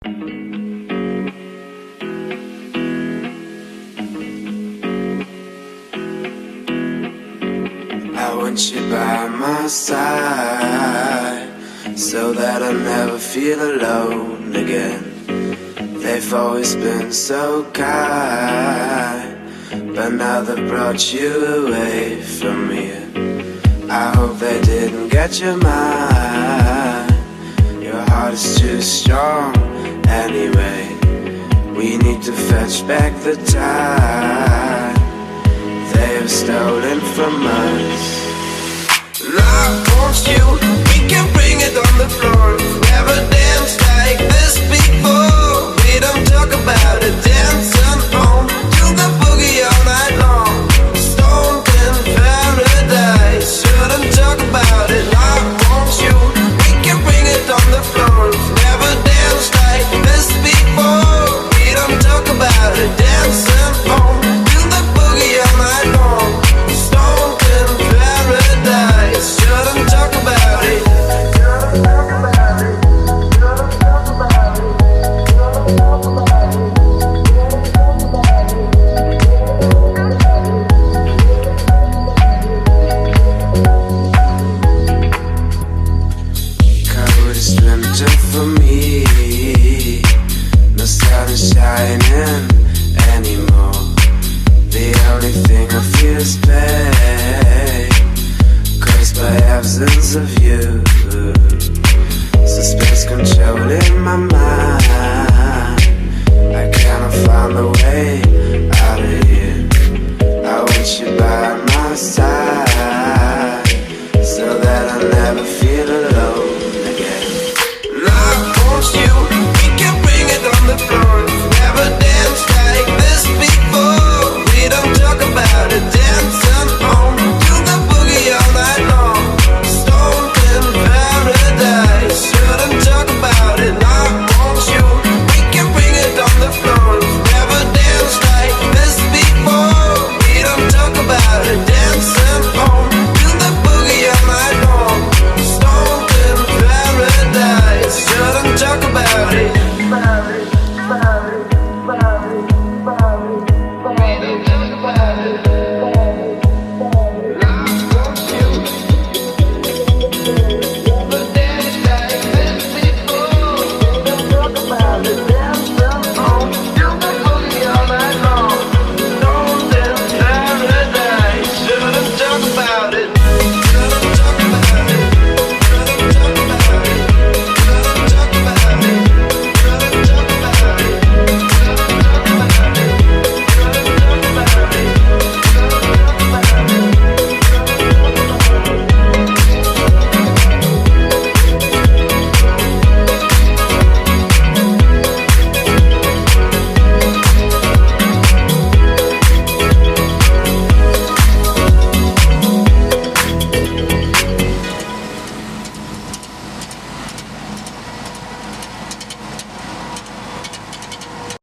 I want you by my side, so that I never feel alone again. They've always been so kind, but now they brought you away from me. I hope they didn't get your mind. Your heart is too strong anyway. We need to fetch back the time they have stolen from us. And I want you, we can bring it on the floor. Never dance like this before.